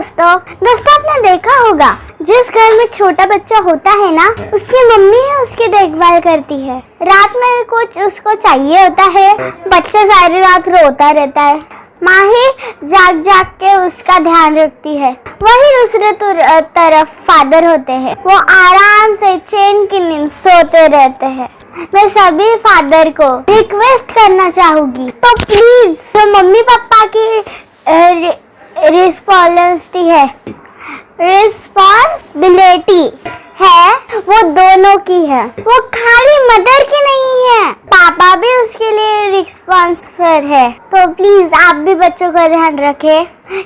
दोस्तों आपने देखा होगा जिस घर में छोटा बच्चा होता है ना, उसकी मम्मी है उसकी देखभाल करती है। रात में कुछ उसको चाहिए होता है, बच्चा सारी रात रोता रहता है, माँ ही जाग जाग के उसका ध्यान रखती है। वही दूसरे तरफ फादर होते हैं, वो आराम से चैन की नींद सोते रहते हैं। मैं सभी फादर को रिक्वेस्ट करना चाहूंगी, तो प्लीज जो मम्मी पापा की रिस्पॉन्सिबिलिटी है वो दोनों की है, वो खाली मदर की नहीं है। पापा भी उसके लिए रिस्पॉन्सिबल है। तो प्लीज आप भी बच्चों का ध्यान रखें,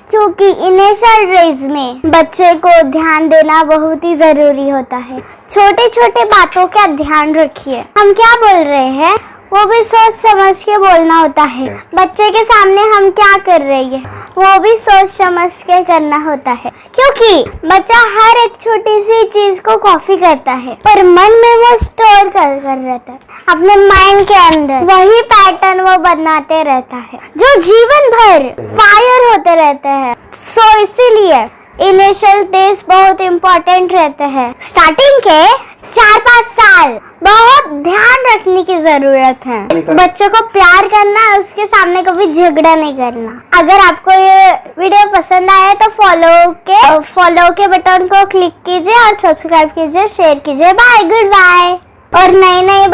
क्योंकि इनिशियल डेज में बच्चे को ध्यान देना बहुत ही जरूरी होता है। छोटे छोटे बातों का ध्यान रखिए। हम क्या बोल रहे हैं वो भी सोच समझ के बोलना होता है। बच्चे के सामने हम क्या कर रहे हैं वो भी सोच समझ के करना होता है, क्योंकि बच्चा हर एक छोटी सी चीज को कॉपी करता है, पर मन में वो स्टोर कर रहता है अपने माइंड के अंदर। वही पैटर्न वो बनाते रहता है जो जीवन भर फायर होते रहते हैं। सो इसीलिए इनिशियल डेज बहुत इम्पोर्टेंट रहते हैं। स्टार्टिंग के 4-5 साल बहुत ध्यान रखने की जरूरत है। बच्चों को प्यार करना, उसके सामने कभी झगड़ा नहीं करना। अगर आपको ये वीडियो पसंद आया तो फॉलो के बटन को क्लिक कीजिए और सब्सक्राइब कीजिए, शेयर कीजिए। Bye, good bye. और नई नई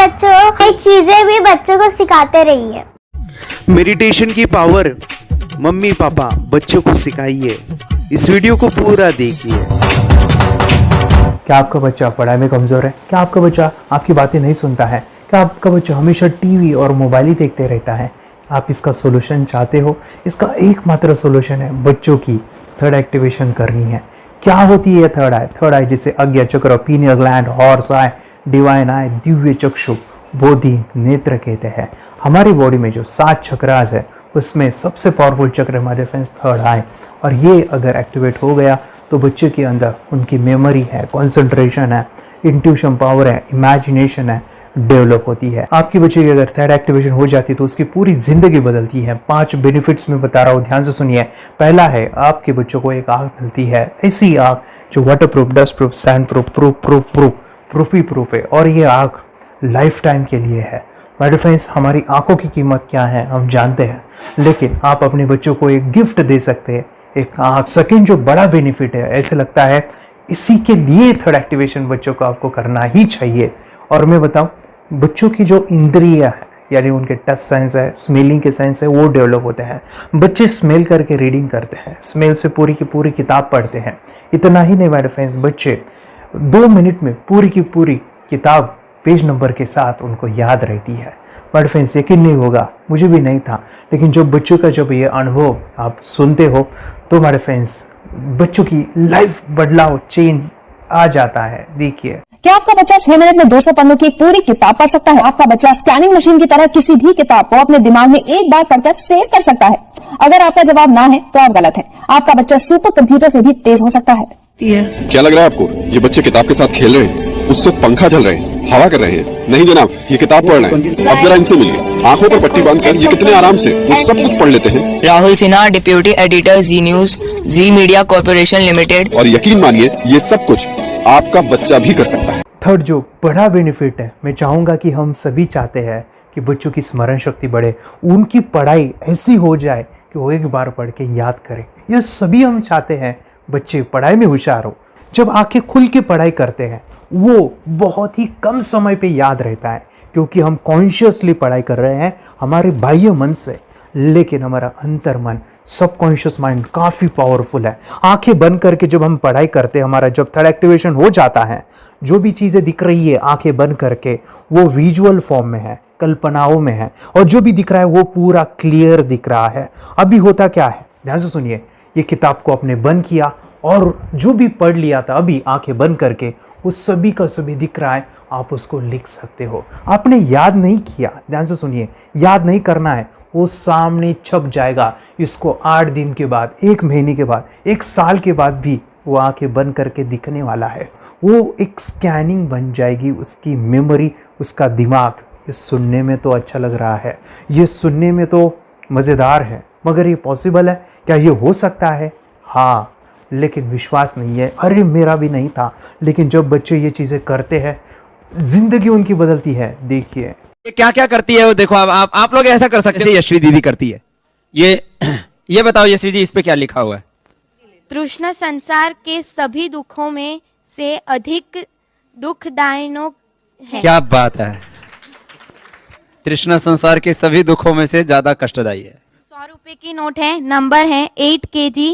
चीजें भी बच्चों को सिखाते रहिए। मेडिटेशन की पावर मम्मी पापा बच्चों को सिखाइए। इस वीडियो को पूरा देखिए। क्या आपका बच्चा पढ़ाई में कमज़ोर है? क्या आपका बच्चा आपकी बातें नहीं सुनता है? क्या आपका बच्चा हमेशा टीवी और मोबाइल ही देखते रहता है? आप इसका सोल्यूशन चाहते हो? इसका एकमात्र सोल्यूशन है बच्चों की थर्ड एक्टिवेशन करनी है। क्या होती है थर्ड आई? थर्ड आई जिसे आज्ञा चक्र, pineal gland, horse eye, divine eye, दिव्य चक्षु, बोधि नेत्र कहते हैं। हमारी बॉडी में जो 7 चक्रास है उसमें सबसे पावरफुल चक्र हमारे फ्रेंड्स थर्ड आई, और ये अगर एक्टिवेट हो गया तो बच्चे के अंदर उनकी मेमोरी है, कंसंट्रेशन है, इंट्यूशन पावर है, इमेजिनेशन है, डेवलप होती है। आपके बच्चे की अगर थर्ड एक्टिवेशन हो जाती है तो उसकी पूरी जिंदगी बदलती है। 5 बेनिफिट्स में बता रहा हूँ, ध्यान से सुनिए। पहला है आपके बच्चों को एक आँख मिलती है, ऐसी आँख जो waterproof, dustproof, sandproof ही प्रूफ है, और ये आँख लाइफ टाइम के लिए है। माय फ्रेंड्स, हमारी आंखों की कीमत क्या है हम जानते हैं, लेकिन आप अपने बच्चों को एक गिफ्ट दे सकते हैं, एक आंख। सेकंड जो बड़ा बेनिफिट है, ऐसे लगता है इसी के लिए थर्ड एक्टिवेशन बच्चों को आपको करना ही चाहिए। और मैं बताऊं, बच्चों की जो इंद्रियां है, यानी उनके टच सेंस है, स्मेलिंग के सेंस है, वो डेवलप होते हैं। बच्चे स्मेल करके रीडिंग करते हैं, स्मेल से पूरी की पूरी किताब पढ़ते हैं। इतना ही नहीं माय फ्रेंड्स, बच्चे 2 मिनट में पूरी की पूरी किताब पेज नंबर के साथ उनको याद रहती है। बट फ्रेंड्स, यकीन नहीं होगा, मुझे भी नहीं था, लेकिन जब बच्चों का जब ये अनुभव आप सुनते हो तो हमारे फ्रेंड्स बच्चों की लाइफ बदलाव चेंज आ जाता है। देखिए, क्या आपका बच्चा 6 मिनट में 200 पन्नों की एक पूरी किताब पढ़ सकता है? आपका बच्चा स्कैनिंग मशीन की तरह किसी भी किताब को अपने दिमाग में एक बार पढ़कर सेव कर सकता है? अगर आपका जवाब ना है तो आप गलत है। आपका बच्चा सुपर कंप्यूटर से भी तेज हो सकता है। क्या लग रहा है आपको ये बच्चे किताब के साथ खेल रहे हैं, उससे पंखा चल रहे हैं, हवा कर रहे हैं? नहीं जनाब, ये किताब पढ़ रहे हैं। अब जरा इनसे मिलिए, आंखों पर पट्टी बांधकर ये कितने आराम से वो सब कुछ पढ़ लेते हैं। राहुल सिन्हा, डिप्यूटी एडिटर, जी न्यूज, जी मीडिया कॉर्पोरेशन लिमिटेड। और यकीन मानिए ये सब कुछ आपका बच्चा भी कर सकता है। थर्ड जो बड़ा बेनिफिट है, मैं चाहूँगा कि हम सभी चाहते हैं कि बच्चों की स्मरण शक्ति बढ़े, उनकी पढ़ाई ऐसी हो जाए कि वो एक बार पढ़ के याद करें। यह सभी हम चाहते हैं बच्चे पढ़ाई में होशियार हो। जब आंखें खुल के पढ़ाई करते हैं वो बहुत ही कम समय पे याद रहता है, क्योंकि हम कॉन्शियसली पढ़ाई कर रहे हैं हमारे बाह्य मन से, लेकिन हमारा अंतर मन, सबकॉन्शियस माइंड काफ़ी पावरफुल है। आंखें बंद करके जब हम पढ़ाई करते हैं, हमारा जब थर्ड एक्टिवेशन हो जाता है, जो भी चीज़ें दिख रही है आंखें बंद करके वो विजुअल फॉर्म में है, कल्पनाओं में है, और जो भी दिख रहा है वो पूरा क्लियर दिख रहा है। अभी होता क्या है, ध्यान से सुनिए। ये किताब को आपने बंद किया और जो भी पढ़ लिया था अभी आंखें बंद करके वो सभी का सभी दिख रहा है, आप उसको लिख सकते हो। आपने याद नहीं किया, ध्यान से सुनिए, याद नहीं करना है, वो सामने छप जाएगा। इसको 8 दिन के बाद, 1 महीने के बाद, 1 साल के बाद भी वो आंखें बंद करके दिखने वाला है। वो एक स्कैनिंग बन जाएगी, उसकी मेमोरी, उसका दिमाग। ये सुनने में तो अच्छा लग रहा है, ये सुनने में तो मज़ेदार है, मगर ये पॉसिबल है क्या? ये हो सकता है? हाँ, लेकिन विश्वास नहीं है। अरे मेरा भी नहीं था। लेकिन जब बच्चे ये चीज़ें करते हैं, जिंदगी उनकी बदलती है। देखिए ये क्या क्या करती है वो देखो। अब आप लोग ऐसा कर सकते हैं, यशवी दीदी करती है। ये बताओ यशवी जी, इस पे क्या लिखा हुआ है? तृष्णा संसार के सभी दुखों में से अधिक दुखदायक है। क्या बात है, तृष्णा संसार के सभी दुखों में से ज्यादा कष्टदायी है। 100 रुपए की नोट है, नंबर है 8 kg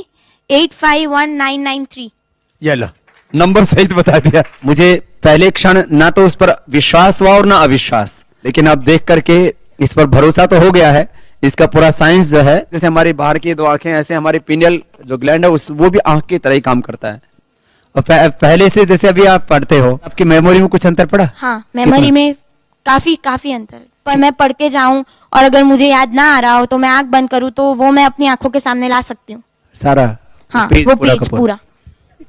851993। ये लो, नंबर सहित बता दिया। मुझे पहले क्षण ना तो उस पर विश्वास हुआ और ना अविश्वास, लेकिन अब देख करके इस पर भरोसा तो हो गया है। इसका पूरा साइंस जो है, जैसे हमारी बाहर की 2 आंखें, ऐसे हमारी पिनियल जो ग्लैंड है वो भी आंख की तरह ही काम करता है। और पहले से जैसे अभी आप पढ़ते हो, आपकी मेमोरी में कुछ अंतर पड़ा? हाँ, मेमोरी में काफी अंतर। पर मैं पढ़ के जाऊं और अगर मुझे याद ना आ रहा हो तो मैं आंख बंद करूं तो वो मैं अपनी आंखों के सामने ला सकती हूँ सारा। हाँ, वो पेज पूरा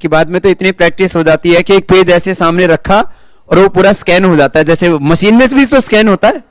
कि बाद में तो इतनी प्रैक्टिस हो जाती है कि एक पेज ऐसे सामने रखा और वो पूरा स्कैन हो जाता है, जैसे मशीन में भी तो स्कैन होता है।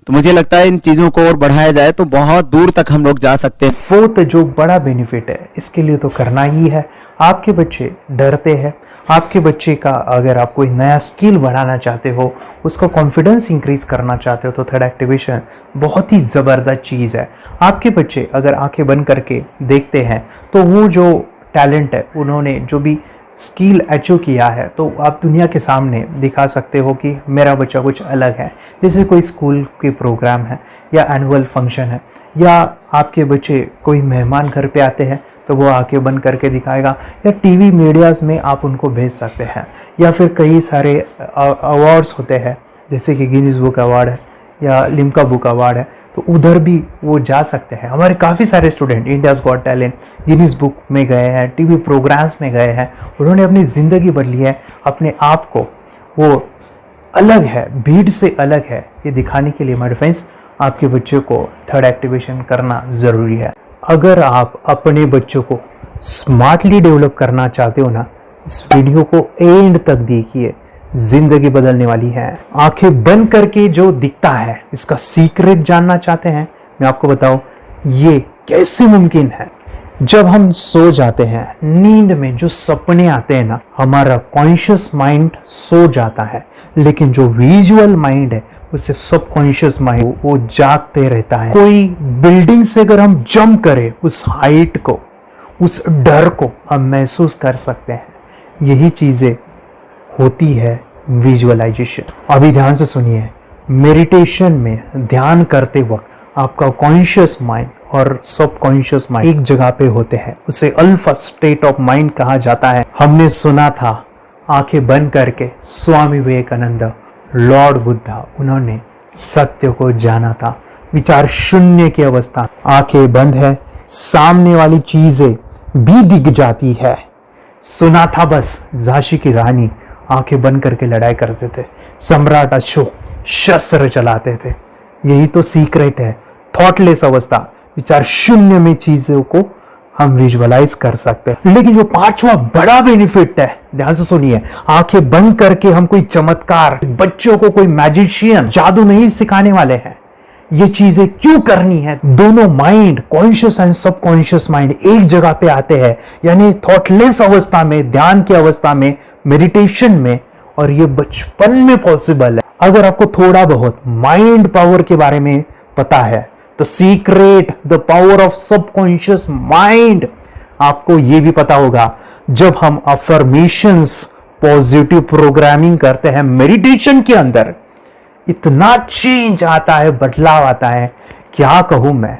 तो मुझे लगता है इन चीजों को और बढ़ाया जाए तो बहुत दूर तक हम लोग जा सकते हैं। फोर्थ जो बड़ा बेनिफिट है, इसके लिए तो करना ही है। आपके बच्चे डरते हैं, आपके बच्चे का अगर आप कोई नया स्किल बढ़ाना चाहते हो, उसका कॉन्फिडेंस इंक्रीज करना चाहते हो, तो थर्ड एक्टिवेशन बहुत ही ज़बरदस्त चीज़ है। आपके बच्चे अगर आंखें बंद करके देखते हैं तो वो जो टैलेंट है, उन्होंने जो भी स्किल अचीव किया है, तो आप दुनिया के सामने दिखा सकते हो कि मेरा बच्चा कुछ अलग है। जैसे कोई स्कूल के प्रोग्राम है या एनुअल फंक्शन है, या आपके बच्चे कोई मेहमान घर पे आते हैं तो वो आंखें बंद करके दिखाएगा, या टीवी मीडियाज़ में आप उनको भेज सकते हैं, या फिर कई सारे अवार्ड्स होते हैं जैसे कि गिनीज बुक अवार्ड है या लिम्का बुक अवार्ड है, तो उधर भी वो जा सकते हैं। हमारे काफ़ी सारे student India's got talent, Guinness book में गए हैं, टीवी प्रोग्राम्स में गए हैं, उन्होंने अपनी ज़िंदगी बदली है। अपने आप को वो अलग है, भीड़ से अलग है, ये दिखाने के लिए मेरे फ्रेंड्स आपके बच्चों को थर्ड एक्टिवेशन करना ज़रूरी है। अगर आप अपने बच्चों को स्मार्टली डेवलप करना चाहते हो ना, इस वीडियो को एंड तक देखिए, जिंदगी बदलने वाली है। आंखें बंद करके जो दिखता है, इसका सीक्रेट जानना चाहते हैं? मैं आपको बताऊं ये कैसे मुमकिन है। जब हम सो जाते हैं, नींद में जो सपने आते हैं ना, हमारा कॉन्शियस माइंड सो जाता है, लेकिन जो विजुअल माइंड है, उसे सबकॉन्शियस माइंड वो जागते रहता है। कोई बिल्डिंग से अगर हम जंप करें, उस हाइट को, उस डर को हम महसूस कर सकते हैं। यही चीजें होती है विजुअलाइजेशन। अभी ध्यान से सुनिए, मेडिटेशन में ध्यान करते वक्त आपका कॉन्शियस माइंड और सबकॉन्शियस माइंड एक जगह पे होते हैं, उसे अल्फा स्टेट ऑफ माइंड कहा जाता है। हमने सुना था, आंखें बंद करके स्वामी विवेकानंद, लॉर्ड बुद्धा, उन्होंने सत्य को जाना था। विचार शून्य की अवस्था, आंखें बंद है, सामने वाली चीजें भी दिख जाती है। सुना था बस, झांसी की रानी आंखें बंद करके लड़ाई करते थे, सम्राट अशोक शस्त्र चलाते थे। यही तो सीक्रेट है, थॉटलेस अवस्था, विचार शून्य में चीजों को हम विजुअलाइज कर सकते हैं। लेकिन जो 5वां बड़ा बेनिफिट है, ध्यान से सुनिए, आंखें बंद करके हम कोई चमत्कार, बच्चों को कोई मैजिशियन जादू नहीं सिखाने वाले हैं। ये चीजें क्यों करनी है? दोनों mind, conscious and subconscious mind एक जगह पे आते हैं, यानी थॉटलेस अवस्था में, ध्यान की अवस्था में, मेडिटेशन में, और ये बचपन में पॉसिबल है। अगर आपको थोड़ा बहुत माइंड पावर के बारे में पता है, तो secret, the power of subconscious mind, आपको ये भी पता होगा। जब हम अफर्मेशंस, पॉजिटिव प्रोग्रामिंग करते हैं मेडिटेशन के अंदर, इतना चेंज आता है, बदलाव आता है, क्या कहूं मैं।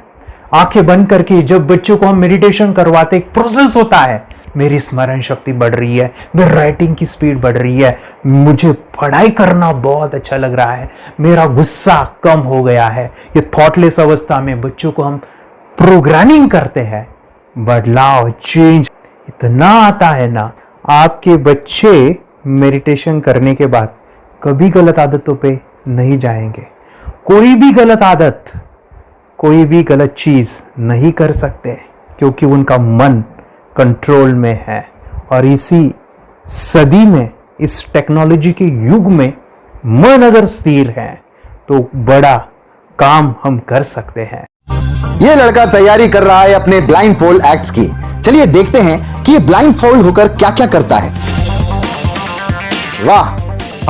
आंखें बंद करके जब बच्चों को हम मेडिटेशन करवाते, एक प्रोसेस होता है, मेरी स्मरण शक्ति बढ़ रही है, मेरी राइटिंग की स्पीड बढ़ रही है, मुझे पढ़ाई करना बहुत अच्छा लग रहा है, मेरा गुस्सा कम हो गया है। ये थॉटलेस अवस्था में बच्चों को हम प्रोग्रामिंग करते हैं, बदलाव, चेंज इतना आता है ना। आपके बच्चे मेडिटेशन करने के बाद कभी गलत आदतों पे नहीं जाएंगे। कोई भी गलत आदत, कोई भी गलत चीज नहीं कर सकते, क्योंकि उनका मन कंट्रोल में है। और इसी सदी में, इस टेक्नोलॉजी के युग में, मन अगर स्थिर है तो बड़ा काम हम कर सकते हैं। ये लड़का तैयारी कर रहा है अपने ब्लाइंड फोल्ड एक्ट्स की। चलिए देखते हैं कि ये ब्लाइंड फोल्ड होकर क्या क्या करता है। वाह,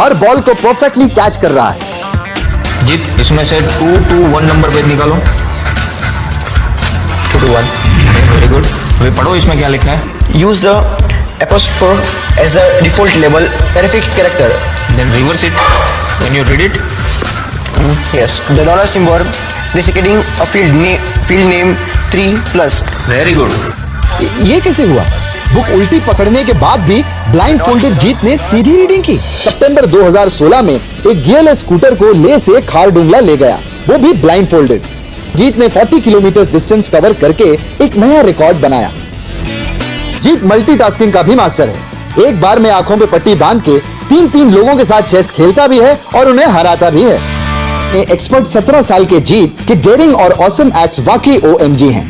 हर बॉल को परफेक्टली कैच कर रहा है। जीत, इसमें से 2 to 1 नंबर भेद निकालो। 2 to 1, वेरी गुड। अभी पढ़ो इसमें क्या लिखा है। Use the apostrophe as the default label terrific character. Then reverse it when you read it. Yes, the dollar symbol designating a field name 3+. Very good. ये कैसे हुआ? बुक उल्टी पकड़ने के बाद भी ब्लाइंड फोल्डेड जीत ने सीधी रीडिंग की। सितंबर 2016 में एक गियरलेस स्कूटर को ले से खारडुंगला ले गया, वो भी ब्लाइंड फोल्डेड। जीत ने 40 किलोमीटर डिस्टेंस कवर करके एक नया रिकॉर्ड बनाया। जीत मल्टीटास्किंग का भी मास्टर है। एक बार में आंखों पे पट्टी बांध के 3 लोगों के साथ चेस खेलता भी है और उन्हें हराता भी है। एक्सपर्ट 17 साल के जीत के डेयरिंग और ऑसम एक्ट्स वाकई OMG हैं।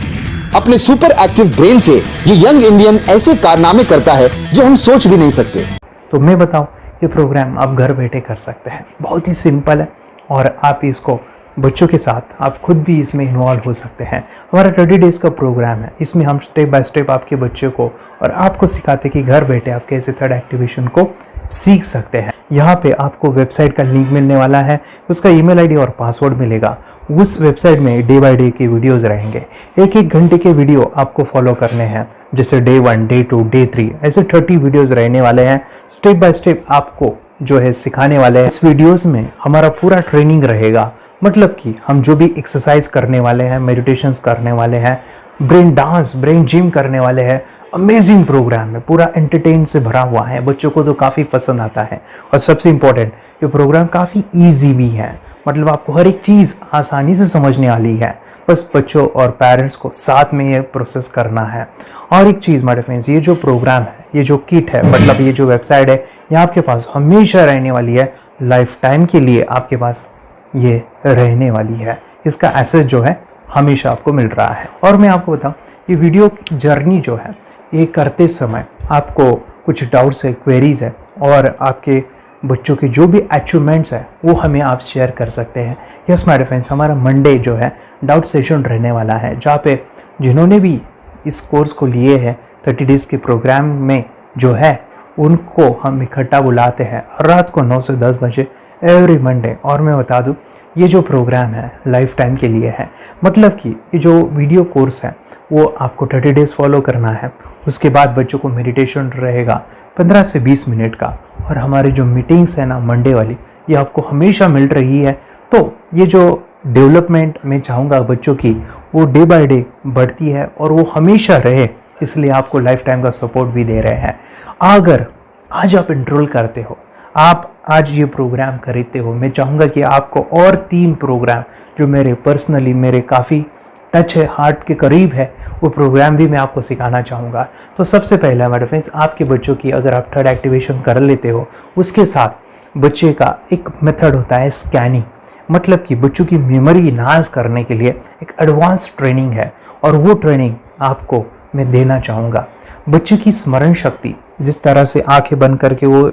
अपने सुपर एक्टिव ब्रेन से ये यंग इंडियन ऐसे कारनामे करता है जो हम सोच भी नहीं सकते। तो मैं बताऊं, ये प्रोग्राम आप घर बैठे कर सकते हैं, बहुत ही सिंपल है और आप इसको बच्चों के साथ आप खुद भी इसमें इन्वॉल्व हो सकते हैं। हमारा 30 डेज का प्रोग्राम है, इसमें हम स्टेप बाय स्टेप आपके बच्चे को और आपको सिखाते हैं कि घर बैठे आप कैसे थर्ड एक्टिवेशन को सीख सकते हैं। यहाँ पे आपको वेबसाइट का लिंक मिलने वाला है, उसका ईमेल आईडी और पासवर्ड मिलेगा। उस वेबसाइट में डे बाय डे के वीडियोज़ रहेंगे, 1-1 घंटे के वीडियो आपको फॉलो करने हैं, जैसे डे 1, डे 2, डे 3 ऐसे 30 वीडियोज़ रहने वाले हैं। स्टेप बाय स्टेप आपको जो है सिखाने वाले हैं। इस वीडियोज़ में हमारा पूरा ट्रेनिंग रहेगा, मतलब कि हम जो भी एक्सरसाइज करने वाले हैं, मेडिटेशंस करने वाले हैं, ब्रेन डांस, ब्रेन जिम करने वाले हैं। अमेजिंग प्रोग्राम है, पूरा एंटरटेन से भरा हुआ है, बच्चों को तो काफ़ी पसंद आता है। और सबसे इम्पोर्टेंट, ये प्रोग्राम काफ़ी ईजी भी है, मतलब आपको हर एक चीज़ आसानी से समझने वाली है। बस बच्चों और पेरेंट्स को साथ में ये प्रोसेस करना है। और एक चीज़ माय फ्रेंड्स, ये जो प्रोग्राम है, ये जो किट है, मतलब ये जो वेबसाइट है, ये आपके पास हमेशा रहने वाली है, लाइफ टाइम के लिए आपके पास ये रहने वाली है। इसका एक्सेस जो है हमेशा आपको मिल रहा है। और मैं आपको बताऊं, ये वीडियो जर्नी जो है, ये करते समय आपको कुछ डाउट्स है, क्वेरीज है और आपके बच्चों के जो भी अचीवमेंट्स है वो हमें आप शेयर कर सकते हैं। यस माय फ्रेंड्स, हमारा मंडे जो है डाउट सेशन रहने वाला है, जहाँ पे जिन्होंने भी इस कोर्स को लिए हैं 30 डेज के प्रोग्राम में जो है उनको हम इकट्ठा बुलाते हैं रात को 9 से 10 बजे एवरी मंडे। और मैं बता दूं, ये जो प्रोग्राम है लाइफ टाइम के लिए है, मतलब कि ये जो वीडियो कोर्स है वो आपको 30 डेज फॉलो करना है। उसके बाद बच्चों को मेडिटेशन रहेगा 15 से 20 मिनट का, और हमारी जो मीटिंग्स है ना मंडे वाली, ये आपको हमेशा मिल रही है। तो ये जो डेवलपमेंट मैं चाहूँगा बच्चों की, वो डे बाय डे बढ़ती है और वो हमेशा रहे, इसलिए आपको लाइफ टाइम का सपोर्ट भी दे रहे हैं। अगर आज आप एनरोल करते हो, आप आज ये प्रोग्राम खरीदते हो, मैं चाहूँगा कि आपको और 3 प्रोग्राम जो मेरे पर्सनली मेरे काफ़ी टच है, हार्ट के करीब है, वो प्रोग्राम भी मैं आपको सिखाना चाहूँगा। तो सबसे पहला मेरे फ्रेंड्स, आपके बच्चों की अगर आप थर्ड एक्टिवेशन कर लेते हो, उसके साथ बच्चे का एक मेथड होता है स्कैनिंग, मतलब कि बच्चों की मेमोरी इन्हांस करने के लिए एक एडवांस ट्रेनिंग है, और वो ट्रेनिंग आपको मैं देना चाहूँगा। बच्चों की स्मरण शक्ति, जिस तरह से आंखें बंद करके वो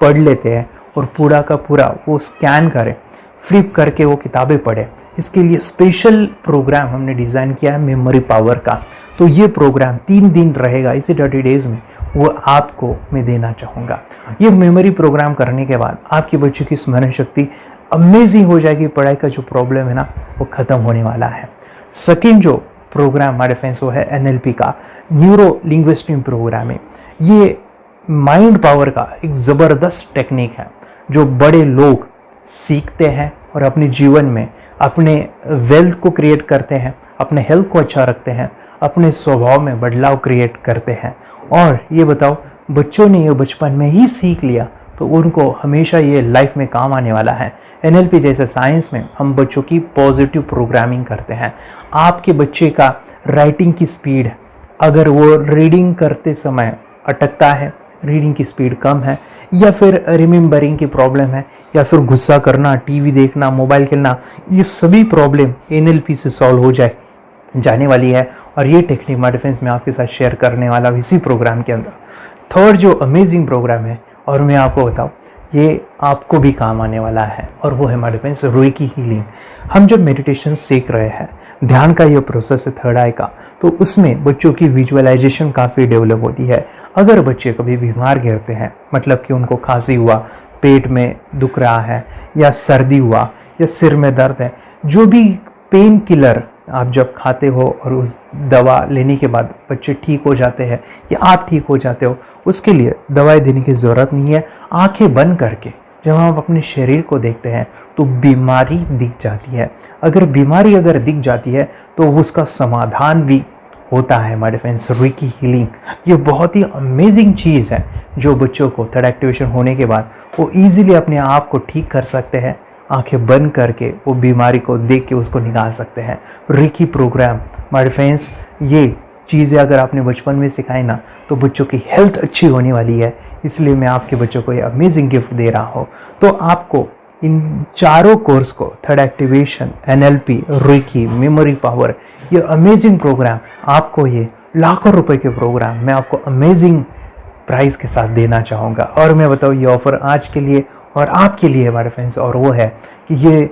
पढ़ लेते हैं और पूरा का पूरा वो स्कैन करें, फ्लिप करके वो किताबें पढ़े, इसके लिए स्पेशल प्रोग्राम हमने डिज़ाइन किया है मेमोरी पावर का। तो ये प्रोग्राम 3 दिन रहेगा, इसी 30 डेज़ में वो आपको मैं देना चाहूँगा। ये मेमोरी प्रोग्राम करने के बाद आपके बच्चों की स्मरण शक्ति अमेजिंग हो जाएगी, पढ़ाई का जो प्रॉब्लम है ना वो ख़त्म होने वाला है। सेकेंड जो प्रोग्राम हमारे फ्रेंड्स वो है NLP का, न्यूरो लिंग्विस्टिक प्रोग्राम है। ये माइंड पावर का एक ज़बरदस्त टेक्निक है जो बड़े लोग सीखते हैं और अपने जीवन में अपने वेल्थ को क्रिएट करते हैं, अपने हेल्थ को अच्छा रखते हैं, अपने स्वभाव में बदलाव क्रिएट करते हैं। और ये बताओ, बच्चों ने ये बचपन में ही सीख लिया तो उनको हमेशा ये लाइफ में काम आने वाला है। NLP जैसे साइंस में हम बच्चों की पॉजिटिव प्रोग्रामिंग करते हैं। आपके बच्चे का राइटिंग की स्पीड, अगर वो रीडिंग करते समय अटकता है, रीडिंग की स्पीड कम है, या फिर रिमेंबरिंग की प्रॉब्लम है, या फिर गुस्सा करना, टीवी देखना, मोबाइल खेलना, ये सभी प्रॉब्लम NLP से सॉल्व हो जाने वाली है। और ये टेक्निक माय फ्रेंड्स मैं आपके साथ शेयर करने वाला हूँ इसी प्रोग्राम के अंदर। थर्ड जो अमेजिंग प्रोग्राम है, और मैं आपको बताऊँ, ये आपको भी काम आने वाला है, और वो है हमारे फ्रेंड्स रेकी हीलिंग। हम जब मेडिटेशन सीख रहे हैं, ध्यान का ये प्रोसेस है थर्ड आई का, तो उसमें बच्चों की विजुअलाइजेशन काफ़ी डेवलप होती है। अगर बच्चे कभी बीमार गिरते हैं, मतलब कि उनको खांसी हुआ, पेट में दुख रहा है, या सर्दी हुआ, या सिर में दर्द है, जो भी पेन किलर आप जब खाते हो और उस दवा लेने के बाद बच्चे ठीक हो जाते हैं या आप ठीक हो जाते हो, उसके लिए दवाई देने की ज़रूरत नहीं है। आंखें बंद करके जब हम अपने शरीर को देखते हैं तो बीमारी दिख जाती है। अगर बीमारी दिख जाती है तो उसका समाधान भी होता है हमारे फ्रेंड्स। रेकी हीलिंग ये बहुत ही अमेजिंग चीज़ है जो बच्चों को थर्ड एक्टिवेशन होने के बाद वो ईजिली अपने आप को ठीक कर सकते हैं। आंखें बंद करके वो बीमारी को देख के उसको निकाल सकते हैं। रेकी प्रोग्राम हमारे फ्रेंड्स, ये चीज़ें अगर आपने बचपन में सिखाई ना तो बच्चों की हेल्थ अच्छी होने वाली है। इसलिए मैं आपके बच्चों को ये अमेजिंग गिफ्ट दे रहा हूँ। तो आपको इन चारों कोर्स को, third activation, NLP, reiki, memory power, ये अमेजिंग प्रोग्राम, आपको ये लाखों रुपए के प्रोग्राम मैं आपको अमेजिंग प्राइस के साथ देना चाहूँगा। और मैं बताऊँ ये ऑफ़र आज के लिए और आपके लिए हमारे फ्रेंड्स, और वो है कि ये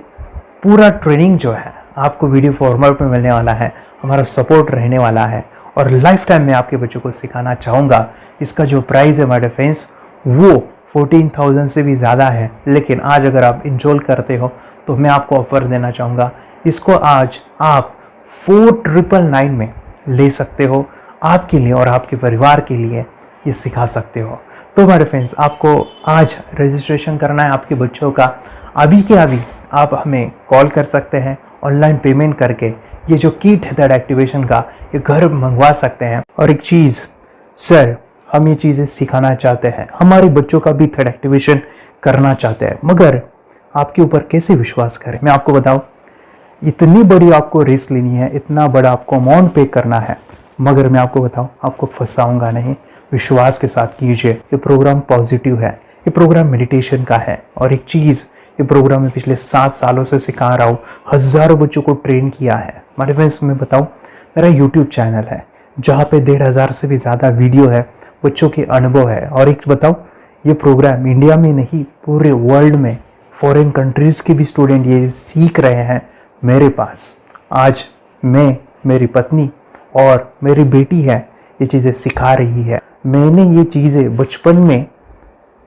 पूरा ट्रेनिंग जो है आपको वीडियो फॉर्मेट में मिलने वाला है, हमारा सपोर्ट रहने वाला है, और लाइफ टाइम में आपके बच्चों को सिखाना चाहूँगा। इसका जो प्राइस है हमारे फ्रेंड्स वो 14,000 से भी ज़्यादा है, लेकिन आज अगर आप इनरोल करते हो तो मैं आपको ऑफ़र देना चाहूँगा। इसको आज आप 4,999 में ले सकते हो। आपके लिए और आपके परिवार के लिए ये सिखा सकते हो। तो हमारे फ्रेंड्स, आपको आज रजिस्ट्रेशन करना है आपके बच्चों का। अभी के अभी आप हमें कॉल कर सकते हैं, ऑनलाइन पेमेंट करके ये जो किट है थर्ड एक्टिवेशन का, ये घर मंगवा सकते हैं। और एक चीज़ सर, हम ये चीज़ें सिखाना चाहते हैं, हमारे बच्चों का भी थर्ड एक्टिवेशन करना चाहते हैं, मगर आपके ऊपर कैसे विश्वास करें? मैं आपको बताऊं, इतनी बड़ी आपको रिस्क लेनी है, इतना बड़ा आपको अमाउंट पे करना है, मगर मैं आपको बताऊं, आपको फंसाऊंगा नहीं। विश्वास के साथ कीजिए। ये प्रोग्राम पॉजिटिव है, ये प्रोग्राम मेडिटेशन का है। और एक चीज़, ये प्रोग्राम में पिछले 7 सालों से सिखा रहा हूँ, हज़ारों बच्चों को ट्रेन किया है। हमारे फ्रेंड्स, मैं बताऊँ, मेरा यूट्यूब चैनल है जहाँ पे 1,500 से भी ज़्यादा वीडियो है, बच्चों के अनुभव है। और एक बताऊँ, ये प्रोग्राम इंडिया में नहीं, पूरे वर्ल्ड में फॉरेन कंट्रीज़ के भी स्टूडेंट ये सीख रहे हैं मेरे पास। आज मैं, मेरी पत्नी और मेरी बेटी है ये चीज़ें सिखा रही है। मैंने ये चीज़ें बचपन में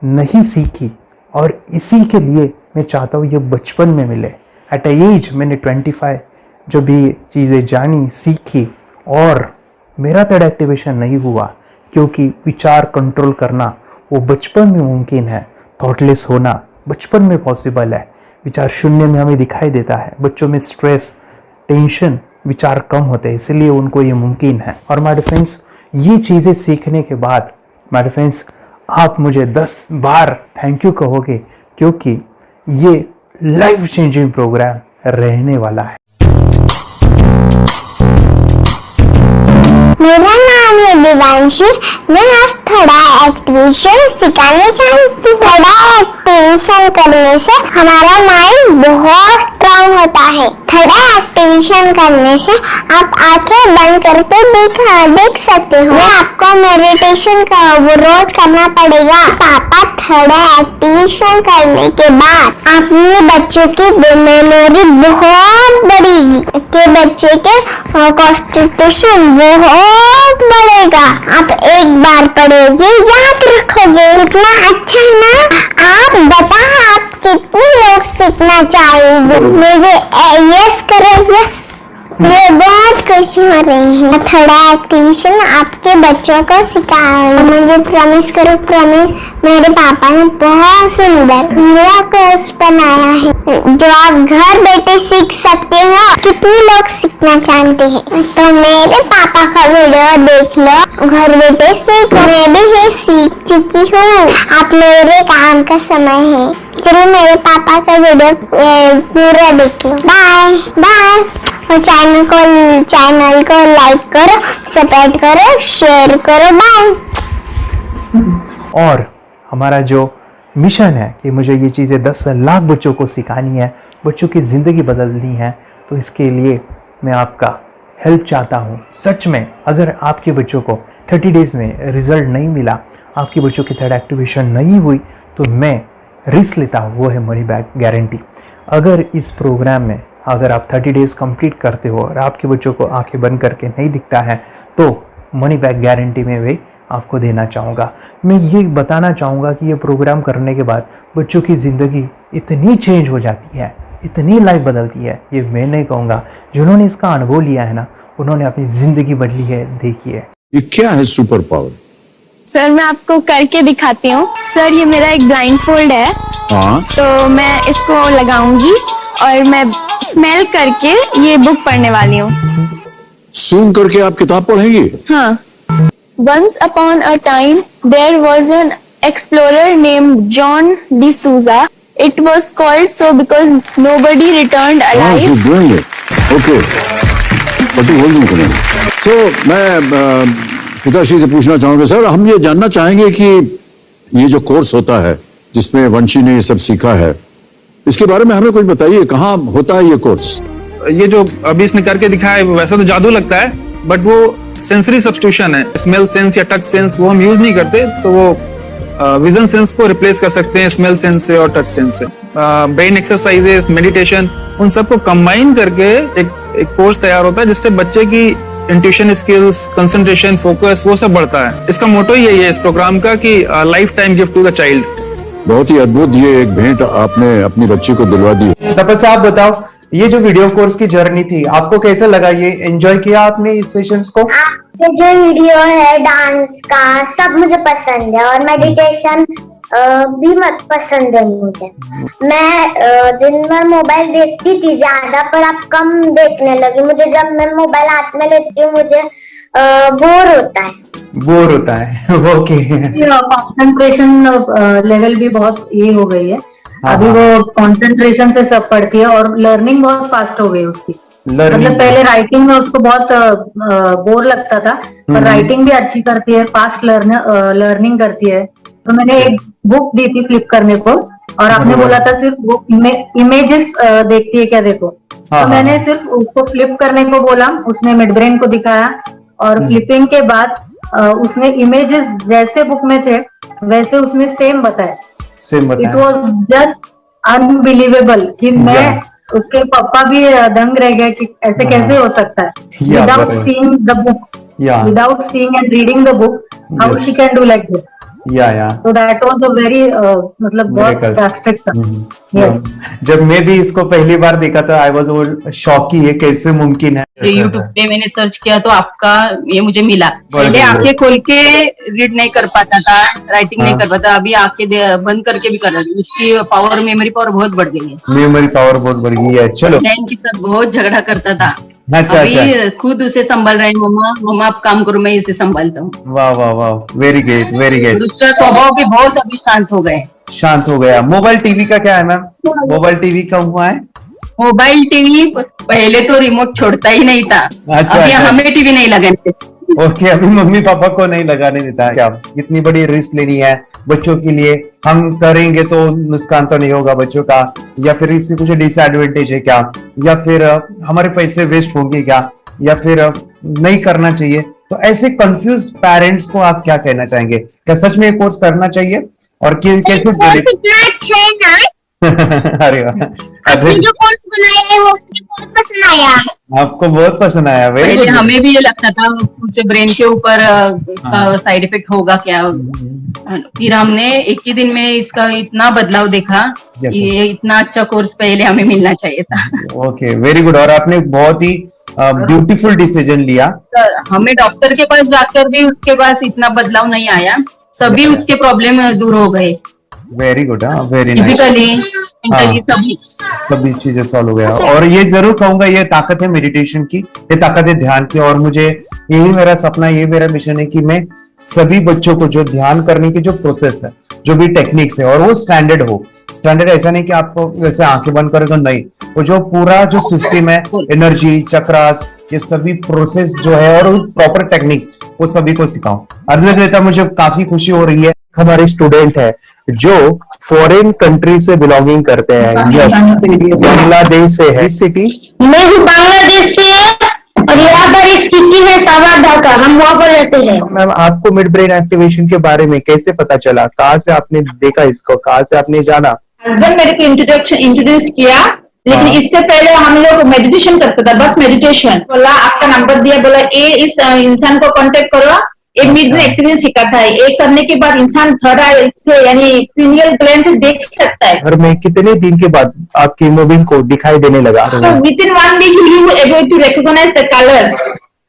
नहीं सीखी और इसी के लिए मैं चाहता हूँ ये बचपन में मिले। एट अ एज मैंने 25 जब ये चीज़ें जानी, सीखी, और मेरा थर्ड एक्टिवेशन नहीं हुआ क्योंकि विचार कंट्रोल करना वो बचपन में मुमकिन है। थॉटलेस होना बचपन में पॉसिबल है। विचार शून्य में हमें दिखाई देता है। बच्चों में स्ट्रेस, टेंशन, विचार कम होते हैं, इसलिए उनको ये मुमकिन है। और हमारे फ्रेंड्स, ये चीज़ें सीखने के बाद हमारे फ्रेंड्स, आप मुझे 10 बार थैंक यू कहोगे, क्योंकि ये लाइफ चेंजिंग प्रोग्राम रहने वाला है। मेरा नाम है दिवांशी। मैं आज थोड़ा एक्टिवेशन सिखाना चाहती हूँ। थोड़ा एक्टिवेशन करने से हमारा माइंड बहुत स्ट्रांग होता है। थोड़ा एक्टिवेशन करने से आप आंखें बंद करके देख सकते हो। आपको मेडिटेशन का वो रोज करना पड़ेगा। पापा थोड़ा एक्टिवेशन करने के बाद अपने बच्चों की मेमोरी बहुत बढ़ेगी, के बच्चे के कॉन्सेंट्रेशन बहुत बढ़ेगा। आप एक बार पढ़ोगे, याद रखोगे, इतना अच्छा है ना। आप बता, आप कितने लोग सीखना चाहोगे? मुझे यस करो, यस। मैं बहुत खुशी हो रही हूँ। थोड़ा एक्टिवेशन आपके बच्चों को सिखाऊंगा। मुझे प्रॉमिस करो, प्रॉमिस। मेरे पापा ने बहुत सुंदर मेरा कोर्स बनाया है जो आप घर बैठे सीख सकते हो। कितने लोग सीखना चाहते हैं तो मेरे पापा का वीडियो देख लो, घर बैठे सीखो। मैं भी ये सीख चुकी हूँ। आप मेरे काम का समय है, चलो मेरे पापा का वीडियो पूरा देख लो। Bye bye. और चैनल को लाइक करो, सपोर्ट करो, शेयर करो। बाय। और हमारा जो मिशन है कि मुझे ये चीज़ें 10 लाख बच्चों को सिखानी है, बच्चों की ज़िंदगी बदलनी है, तो इसके लिए मैं आपका हेल्प चाहता हूँ। सच में अगर आपके बच्चों को 30 डेज़ में रिज़ल्ट नहीं मिला, आपके बच्चों की थर्ड एक्टिवेशन नहीं हुई, तो मैं रिस्क लेता हूँ वो है मनी बैक गारंटी। अगर इस प्रोग्राम में अगर आप 30 डेज कंप्लीट करते हो और आपके बच्चों को आंखें बंद करके नहीं दिखता है तो मनी बैक गारंटी में भी आपको देना चाहूँगा। मैं ये बताना चाहूँगा कि ये प्रोग्राम करने के बाद बच्चों की ज़िंदगी इतनी चेंज हो जाती है, इतनी लाइफ बदलती है, ये मैं नहीं कहूँगा, जिन्होंने इसका अनुभव लिया है ना उन्होंने अपनी ज़िंदगी बदली है। देखिए ये क्या है सुपर पावर? सर मैं आपको करके दिखाती हूँ। सर ये मेरा एक ब्लाइंड फोल्ड है, हाँ तो मैं इसको लगाऊंगी और मैं स्मेल करके ये बुक पढ़ने वाली हूँ। सूंघ करके आप किताब पढ़ेंगी? हाँ। Once upon a time there was an explorer named John D'Souza. It was called so because nobody returned alive. Okay, पट्टी खोल दूं करें। तो मैं पिताश्री से पूछना चाहूंगा सर, हम ये जानना चाहेंगे कि ये जो कोर्स होता है जिसमें वंशी ने ये सब सीखा है, इसके बारे में हमें कुछ बताइए, कहाँ होता है ये कोर्स? ये जो अभी इसने करके दिखाया है वैसा तो जादू लगता है, बट वो सेंसरी सब्स्टिट्यूशन है। स्मेल सेंस या टच सेंस वो हम यूज नहीं करते, तो वो विजन सेंस को रिप्लेस कर सकते हैं स्मेल सेंस से और टच सेंस से। ब्रेन एक्सरसाइजेस, मेडिटेशन, उन सबको कंबाइन करके एक कोर्स तैयार होता है जिससे बच्चे की इंट्यूशन स्किल्स, कंसंट्रेशन, फोकस वो सब बढ़ता है। इसका मोटो ही यही है इस प्रोग्राम का कि life time gift to the child. बहुत ही अद्भुत ये एक भेंट आपने अपनी बच्ची को दिलवा दी। तपस्या आप बताओ, ये जो वीडियो कोर्स की जर्नी थी आपको कैसा लगा? ये एंजॉय किया आपने इस सेशंस को? आपके जो वीडियो है डांस का सब मुझे पसंद है और मेडिटेशन भी मत पसंद है मुझे। मैं दिन भर मोबाइल देखती थी ज्यादा, पर अब कम देखने लगी। मुझे जब मैं मोबाइल हाथ में लेती हूँ मुझे बोर होता है। ओके। कंसंट्रेशन लेवल भी बहुत ये हो गई है। अभी वो कंसंट्रेशन से सब पढ़ती है और लर्निंग बहुत फास्ट हो गई उसकी। मतलब पहले राइटिंग में उसको बहुत बोर लगता था, पर राइटिंग भी अच्छी करती है, फास्ट लर्निंग करती है। तो मैंने एक बुक दी थी फ्लिप करने को और आपने बोला था सिर्फ वो इमेजेस देखती है क्या, देखो। तो मैंने सिर्फ उसको फ्लिप करने को बोला, उसने मिड ब्रेन को दिखाया और फ्लिपिंग के बाद उसने इमेजेस जैसे बुक में थे वैसे उसने सेम बताया। इट वॉज जस्ट अनबिलीवेबल कि मैं उसके पापा भी दंग रह गए कि ऐसे कैसे हो सकता है। Without seeing the book, without seeing and reading the book, how she can do like this. So that was a very मतलब बहुत ड्रास्टिक था। जब मैं भी इसको पहली बार देखा था आई वाज शॉक कि ये कैसे मुमकिन है। यूट्यूब पे मैंने सर्च किया तो आपका ये मुझे मिला। पहले आंखें खोल के रीड नहीं कर पाता था, राइटिंग नहीं कर पाता, अभी आंखें बंद करके भी कर रही है। उसकी पावर, मेमोरी पावर बहुत बढ़ गई है। मेमोरी पावर बहुत बढ़ गई है। चलो, बहन के साथ बहुत झगड़ा करता था, अच्छा, अभी खुद उसे संभाल रहे हैं। मम्मा आप काम करो, मैं इसे संभालता हूँ। वाह वाह वाह, वेरी ग्रेट वेरी ग्रेट। उसका स्वभाव भी बहुत अभी शांत हो गए, शांत हो गया। मोबाइल टीवी का क्या है मैम? मोबाइल टीवी कब हुआ है? मोबाइल टीवी पहले तो रिमोट छोड़ता ही नहीं था। अभी हमें टीवी नहीं लगाने। ओके, अभी मम्मी पापा को नहीं लगाने देता है। क्या इतनी बड़ी रिस्क लेनी है बच्चों के लिए? हम करेंगे तो नुकसान तो नहीं होगा बच्चों का, या फिर इसकी कुछ डिसएडवांटेज है क्या, या फिर हमारे पैसे वेस्ट होंगे क्या, या फिर नहीं करना चाहिए? तो ऐसे कंफ्यूज पेरेंट्स को आप क्या कहना चाहेंगे? क्या सच में ये कोर्स करना चाहिए और कैसे? अरे आपने जो कोर्स बनाया है वो मुझे बहुत पसंद आया। आपको बहुत पसंद आया? पहले हमें भी ये लगता था कुछ ब्रेन के ऊपर इसका साइड इफेक्ट होगा क्या। फिर हमने एक ही दिन में इसका इतना बदलाव देखा कि ये इतना अच्छा कोर्स पहले हमें मिलना चाहिए था। Okay, very good. और आपने बहुत ही ब्यूटीफुल डिसीजन लिया। हमें डॉक्टर के पास जाकर भी उसके पास इतना बदलाव नहीं आया, सभी उसके प्रॉब्लम दूर हो गए। Very good, very nice. Physically सभी चीजें सॉल्व हो गया। और ये जरूर कहूंगा, ये ताकत है मेडिटेशन की, ये ताकत है ध्यान की। और मुझे यही मेरा सपना, ये मेरा मिशन है कि मैं सभी बच्चों को जो ध्यान करने की जो प्रोसेस है, जो भी टेक्निक्स है, और वो स्टैंडर्ड हो। स्टैंडर्ड ऐसा नहीं कि आपको वैसे आंखें बंद करें तो नहीं, वो जो पूरा जो सिस्टम है, एनर्जी, चक्रास, ये सभी प्रोसेस जो है और प्रॉपर टेक्निक्स, वो सभी को सिखाऊं। अर्जुन, मुझे काफी खुशी हो रही है। हमारे स्टूडेंट है जो फॉरेन कंट्री से बिलोंगिंग करते हैं। यस, बांग्लादेश से है। सिटी मैं बांग्लादेश से और यहाँ पर एक सिटी है सावादा का, हम वहाँ पर रहते हैं। मैम आपको मिड ब्रेन एक्टिवेशन के बारे में कैसे पता चला, कहाँ से आपने देखा इसको, कहाँ से आपने जाना? हस्बैंड मेरे को इंट्रोड्यूस किया, लेकिन इससे पहले हम लोग मेडिटेशन करते थे, बस मेडिटेशन। बोला आपका नंबर दिया, बोला ये इस इंसान को कांटेक्ट करो, एक मिड ब्रेन एक्टिवेशन सिखाता है। ये करने के बाद इंसान थर्ड आई से यानी पिनियल ग्लैंड से देख सकता है। घर में कितने दिन के बाद आपकी हीमोग्लोबिन को दिखाई देने लगा? Within 1 week he will able to recognise the colours,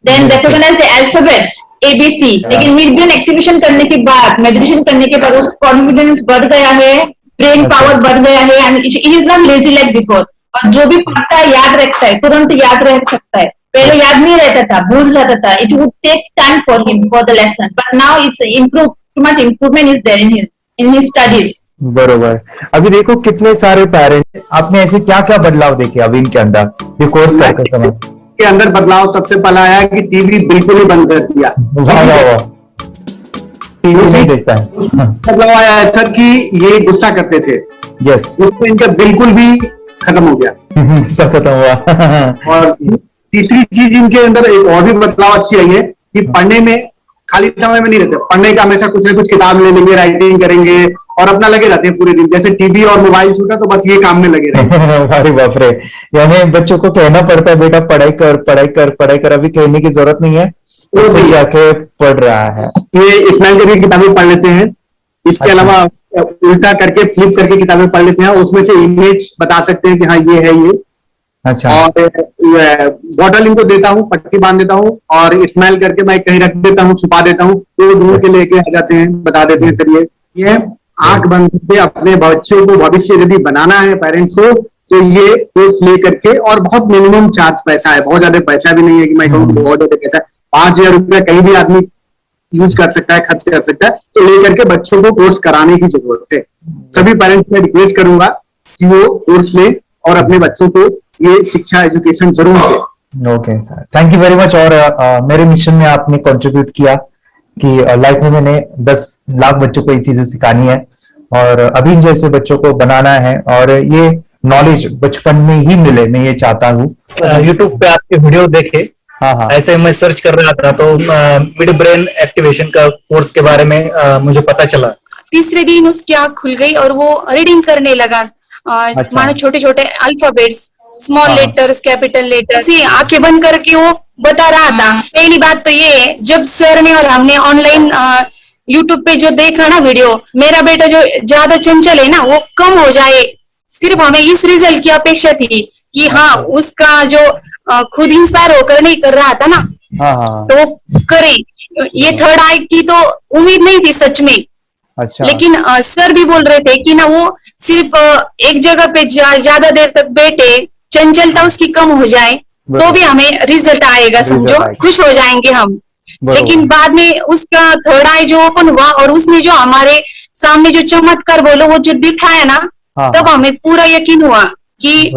then recognise the alphabets ABC। लेकिन मिड ब्रेन एक्टिवेशन करने के बाद, मेडिटेशन करने के बाद उसका कॉन्फिडेंस बढ़ गया है, ब्रेन पावर बढ़ गया है, and he is not lazy like before. और जो भी पढ़ता है याद रखता है, तुरंत याद रख सकता है। पहले याद नहीं रहता था, भूल जाता था। It would take time for him for the lesson, but now it's too much improvement is there in his studies. बरोबर। अभी देखो कितने सारे पेरेंट्स, आपने ऐसे क्या क्या बदलाव देखे अभी इनके अंदर ये कोर्स करते समय? के अंदर बदलाव सबसे पहला आया कि टीवी बिल्कुल ही बंद कर दिया। वाह वाह वाह, टीवी नहीं देखता है। बदलाव आया है सर कि ये गुस्सा करते थे, यस, उसको इनका बिल्कुल भी खत्म हो गया। गुस्सा खत्म हुआ। और तीसरी चीज इनके अंदर एक और भी बदलाव अच्छी आई है कि पढ़ने में खाली समय में नहीं रहते, पढ़ने का हमेशा कुछ ना कुछ किताब ले लेंगे, राइटिंग करेंगे और अपना लगे रहते हैं पूरे दिन। जैसे टीवी और मोबाइल छूटा तो बस ये काम में लगे रहते। अरे बाप रे, यानी बच्चों को कहना पड़ता है बेटा पढ़ाई कर पढ़ाई कर पढ़ाई कर, अभी कहने की जरूरत नहीं है, वो भी जाके पढ़ रहा है। ये स्मैल करके किताबें पढ़ लेते हैं, इसके अलावा उल्टा करके फ्लिप करके किताबें पढ़ लेते हैं, उसमें से इमेज बता सकते हैं कि हाँ ये है ये। अच्छा। और बॉटल इनको देता हूँ, पट्टी बांध देता हूँ और स्मेल करके मैं कहीं रख देता हूँ, छुपा देता हूँ, तो ढूंढ के लेके आ जाते हैं, बता देते हैं सर ये आंख बंद करके अपने बच्चों को भविष्य यदि बनाना है पेरेंट्स को, तो ये कोर्स ले करके, और बहुत मिनिमम चार्ज पैसा है, बहुत ज्यादा पैसा भी नहीं है कि मैं कहूँ बहुत ज्यादा पैसा है। 5,000 रुपया कहीं भी आदमी यूज कर सकता है, खर्च कर सकता है, तो लेकर के बच्चों को कोर्स कराने की जरूरत है। सभी पेरेंट्स में रिक्वेस्ट करूंगा कि वो कोर्स ले और अपने बच्चों को ये शिक्षा एजुकेशन जरूर दे। Okay sir, thank you very much. और मेरे मिशन में आपने कंट्रीब्यूट किया कि लाइफ में मैंने 10 लाख बच्चों को ये चीजें सिखानी है और अभी जैसे बच्चों को बनाना है, और ये नॉलेज बचपन में ही मिले, मैं ये चाहता हूँ। यूट्यूब पे आपके वीडियो देखे, हाँ, ऐसे मैं सर्च कर रहा था तो मिड ब्रेन एक्टिवेशन का कोर्स के बारे में मुझे पता चला। तीसरे दिन उसकी आंख खुल गई और वो रीडिंग करने लगा। मानो छोटे छोटे alphabets, small letters, capital letters, आंखें बंद करके वो बता रहा था। पहली बात तो ये है, जब सर ने और हमने ऑनलाइन यूट्यूब पे जो देखा ना वीडियो, मेरा बेटा जो ज्यादा चंचल है ना वो कम हो जाए, सिर्फ हमें इस रिजल्ट की अपेक्षा थी कि हाँ उसका जो खुद इंस्पायर होकर नहीं कर रहा था ना, तो वो करे। ये थर्ड आई की तो उम्मीद नहीं थी सच में। अच्छा। लेकिन सर भी बोल रहे थे कि ना वो सिर्फ एक जगह पे ज्यादा देर तक बैठे, चंचलता उसकी कम हो जाए तो भी हमें रिजल्ट आएगा, समझो खुश हो जाएंगे हम। लेकिन बाद में उसका थर्ड आई जो ओपन हुआ और उसने जो हमारे सामने जो चमत्कार बोलो वो जो दिखाया ना, तब हमें पूरा यकीन हुआ कि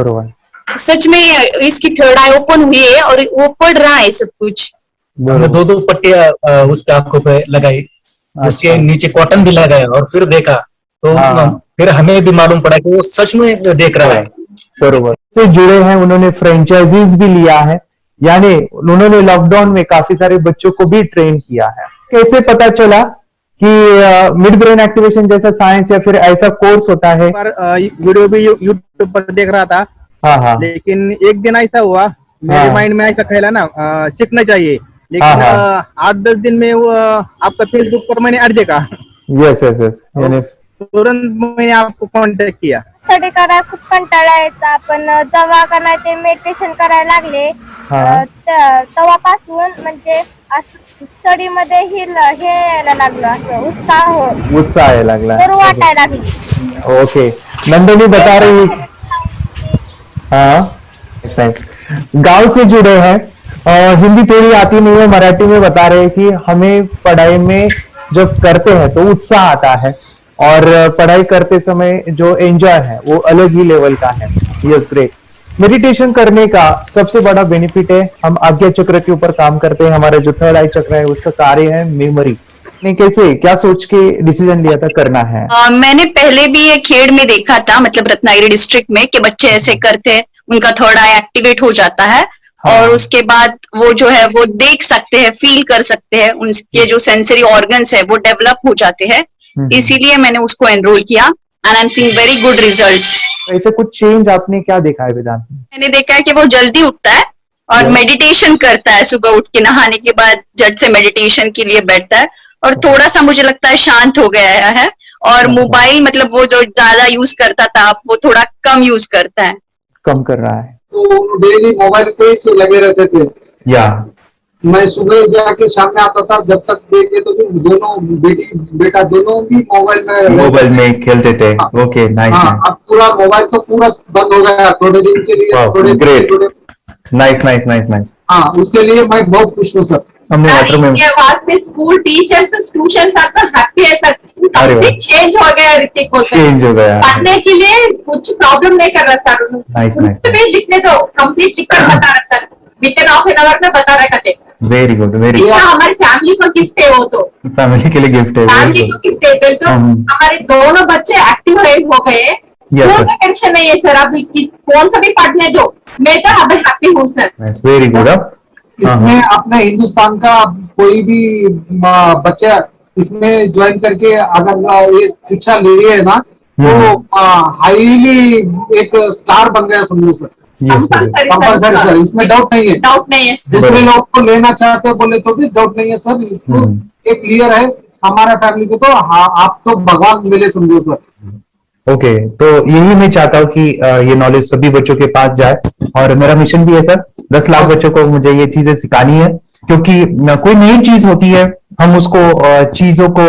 सच में इसकी थर्ड आई ओपन हुई है और वो पढ़ रहा है सब कुछ। हमने 2 पट्टियां उसके आंखों पे लगाई, उसके नीचे कॉटन भी लगाया और फिर देखा तो फिर हमें भी मालूम पड़ा कि वो सच में देख रहा है। बरोबर से जुड़े हैं, उन्होंने फ्रेंचाइजीज भी लिया है, यानी उन्होंने लॉकडाउन में काफी सारे बच्चों को भी ट्रेन किया है। कैसे पता चला कि मिड ब्रेन एक्टिवेशन जैसा साइंस या फिर ऐसा कोर्स होता है? वीडियो भी यूट्यूब पर देख रहा था, लेकिन एक दिन ऐसा हुआ मेरे माइंड में ऐसा खेला ना सीखना चाहिए, लेकिन 8-10 दिन में वो आपका फेसबुक पर मैंने ऐड देखा। यस यस यस, तुरंत मैंने आपको कॉन्टॅक्ट किया। स्टडी करायला खूप कंटाळा यायचा, पण जेव्हा का नाही ते मेडिटेशन करायला लागले तेव्हापासून म्हणजे स्टडी मध्ये हे यायला लागलं, असं उत्साह यायला लागला, बरं वाटायला लागली। ओके, नंदिनी बता रही, हाँ गांव से जुड़े हैं, हिंदी थोड़ी आती नहीं है, मराठी में बता रहे हैं कि हमें पढ़ाई में जब करते हैं तो उत्साह आता है और पढ़ाई करते समय जो एंजॉय है वो अलग ही लेवल का है। Yes, great. मेडिटेशन करने का सबसे बड़ा बेनिफिट है, हम आज्ञा चक्र के ऊपर काम करते हैं, हमारा जो थर्ड आई चक्र है उसका कार्य है मेमोरी। ने कैसे क्या सोच के डिसीजन लिया था करना है? मैंने पहले भी ये खेड़ में देखा था, मतलब रत्नागिरी डिस्ट्रिक्ट में, कि बच्चे ऐसे करते हैं, उनका थर्ड आई एक्टिवेट हो जाता है। और उसके बाद वो जो है वो देख सकते हैं, फील कर सकते हैं, उनके जो सेंसरी ऑर्गन्स है वो डेवलप हो जाते हैं। इसीलिए मैंने उसको एनरोल किया and I am seeing very good results. ऐसे कुछ चेंज आपने क्या देखा है वेदांत में? मैंने देखा है कि वो जल्दी उठता है और मेडिटेशन करता है, सुबह उठ के नहाने के बाद झट से मेडिटेशन के लिए बैठता है और थोड़ा सा मुझे लगता है शांत हो गया है। और मोबाइल मतलब वो जो ज्यादा यूज करता था वो थोड़ा कम यूज करता है, कम कर रहा है। तो डेली मोबाइल पे ही लगे रहते थे। या मैं सुबह जाके शाम में आता था, जब तक देखे तो दोनों बेटा दोनों भी मोबाइल में खेलते थे। Okay, nice. अब पूरा मोबाइल तो पूरा बंद हो गया थोड़े दिन के लिए। Great, nice nice nice nice. हाँ, उसके लिए मैं बहुत खुश हूँ सर। हमने इनके वास्ते स्कूल टीचर्स ट्यूशन सब हैप्पी है सर। कंप्लीट चेंज हो गया ऋतिक को, चेंज हो गया, पढ़ने के लिए कुछ प्रॉब्लम नहीं कर रहा सर। Nice nice. भी लिखने दो, कंप्लीट लिखकर बता रहा sir, with in half an hour में बता रहा करते। Very good, very good. हमारी फैमिली को गिफ्ट है, वो तो फैमिली के लिए गिफ्ट है, फैमिली को गिफ्ट है। तो हमारे दोनों बच्चे एक्टिव हो गए, स्कूल का टेंशन नहीं है सर। अभी कौन सा भी पढ़ने दो, मैं तो अभी हैप्पी हूँ सर। Very good. इसमें अपने हिंदुस्तान का कोई भी बच्चा इसमें ज्वाइन करके अगर ये शिक्षा ले रही है ना, तो हाईली एक स्टार बन गया समझो सर। कंपल्सरी सर, इसमें डाउट नहीं है। डाउट नहीं है। दूसरे लोग को लेना चाहते हैं बोले तो भी डाउट नहीं है सर। इसको एक क्लियर है हमारा फैमिली को, तो आप तो भगवान मिले समझो सर। ओके, तो यही मैं चाहता हूँ कि ये नॉलेज सभी बच्चों के पास जाए, और मेरा मिशन भी है सर, 10 लाख बच्चों को मुझे ये चीजें सिखानी है। क्योंकि कोई नई चीज होती है, हम उसको चीजों को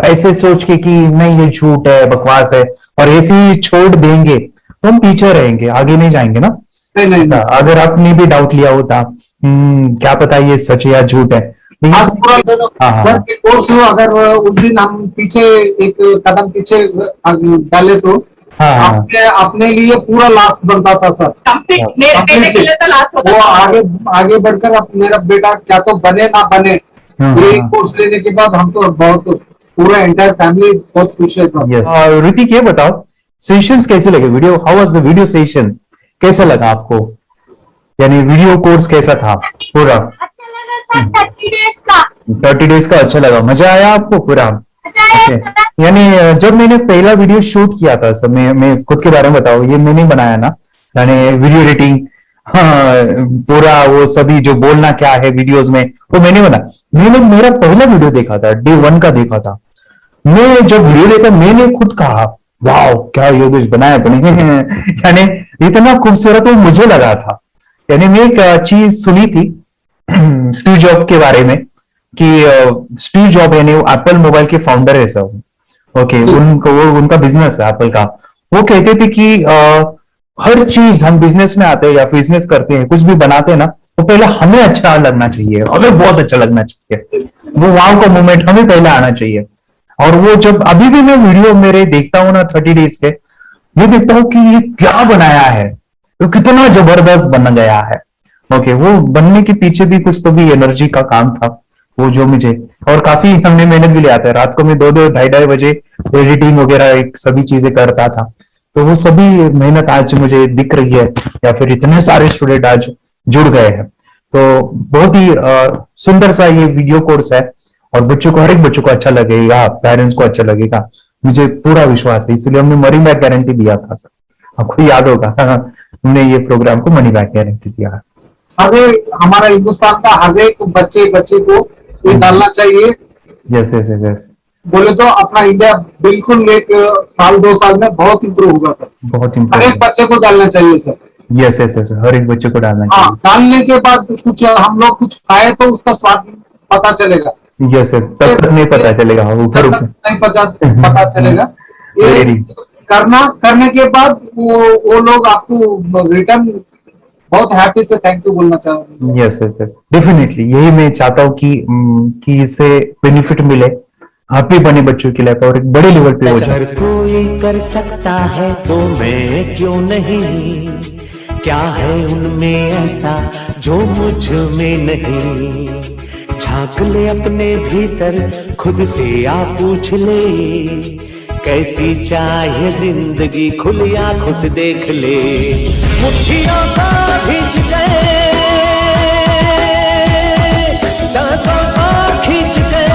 ऐसे सोच के कि नहीं ये झूठ है, बकवास है, और ऐसे ही छोड़ देंगे तो हम पीछे रहेंगे, आगे नहीं जाएंगे ना। नहीं, अगर आपने भी डाउट लिया होता क्या पता ये सच या झूठ है। आज पूरा सर के कोर्स हो, अगर उस दिन हम पीछे एक कदम पीछे डाले तो अपने लिए पूरा लास्ट बनता था सर। मेरे बेटे के लिए तो लास्ट होता था। वो आगे बढ़कर अब मेरा बेटा क्या तो बने ना बने, ये कोर्स लेने के बाद हम तो बहुत पूरा एंटायर फैमिली बहुत खुश है सर। ऋतिक ये बताओ, सेशंस कैसे लगे? Video, how was the video session? कैसा लगा आपको? यानी वीडियो कोर्स कैसा था पूरा? अच्छा लगा सर। 30 डेज का 30 डेज का अच्छा लगा, मजा आया आपको पूरा? यानी जब मैंने पहला वीडियो शूट किया था सर, मैं खुद के बारे में बताऊं, ये मैंने बनाया ना, यानी वीडियो एडिटिंग, पूरा वो सभी जो बोलना क्या है वीडियोस में वो मैंने बनाया। मैंने मेरा पहला वीडियो देखा था, डे 1 का देखा था। मैं जब वीडियो देखा मैंने खुद कहा वाह क्या योगेश बनाया तो नहीं यानी इतना खूबसूरत वो मुझे लगा था। यानी मैं एक चीज सुनी थी स्टीव जॉब के बारे में कि स्टीव जॉब यानी एप्पल मोबाइल के फाउंडर है सब, ओके, उनका बिजनेस है एप्पल का। वो कहते थे कि हर चीज हम बिजनेस में आते हैं या बिजनेस करते हैं, कुछ भी बनाते हैं ना, तो पहले हमें अच्छा लगना चाहिए, हमें बहुत अच्छा लगना चाहिए, वो वाव का मोमेंट हमें पहले आना चाहिए। और वो जब अभी भी मैं वीडियो मेरे देखता हूँ ना 30 डेज के, ये देखता हूँ कि ये क्या बनाया है, तो कितना जबरदस्त बन गया है। ओके, वो बनने के पीछे भी कुछ तो भी एनर्जी का काम था वो जो मुझे, और काफी हमने मेहनत भी लिया था। रात को मैं 2-2 ढाई बजे एडिटिंग वगैरह सभी चीजें करता था, तो वो सभी मेहनत आज मुझे दिख रही है, या फिर इतने सारे स्टूडेंट आज जुड़ गए हैं। तो बहुत ही सुंदर सा ये वीडियो कोर्स है, और बच्चों को, हर एक बच्चों को अच्छा लगेगा, पेरेंट्स को अच्छा लगेगा, मुझे पूरा विश्वास है। इसलिए हमने मनी बैक गारंटी दिया था सर, आपको याद होगा हमने ये प्रोग्राम को मनी बैक गारंटी दिया है। हमारा हिंदुस्तान का हर एक बच्चे को ये डालना चाहिए। यस यस यस, बोले तो अपना इंडिया बिल्कुल 1 साल 2 साल में बहुत इम्प्रूव होगा सर। बहुत हर एक बच्चे को डालना चाहिए सर। यस यस यस, हर एक बच्चे को डालना चाहिए। डालने के बाद कुछ हम लोग कुछ खाए तो उसका स्वाद पता चलेगा। यस यस, तब तक नहीं पता चलेगा, ऊपर नहीं पता चलेगा। ये करने के बाद वो लोग आपको रिटर्न बहुत हैप्पी से थैंक यू बोलना चाहूंगा। यस यस यस, डेफिनेटली यही मैं चाहता हूँ कि इससे बेनिफिट मिले हैप्पी बने बच्चों की लाइफ, और एक बड़े लेवल पे हो जाए। अगर कोई कर सकता है तो मैं क्यों नहीं, क्या है उनमें ऐसा जो मुझ में नहीं। झांक ले अपने भीतर, खुद से आ पूछ ले, कैसी चाहे जिंदगी, खुली आंखों से देख ले। मुट्ठियों को भींच गए सांसों को खींच के,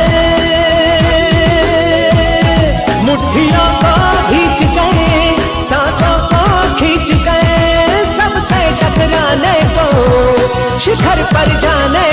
मुट्ठियों को खींच के, सांसों को खींच के, सबसे टकराने को, शिखर पर जाने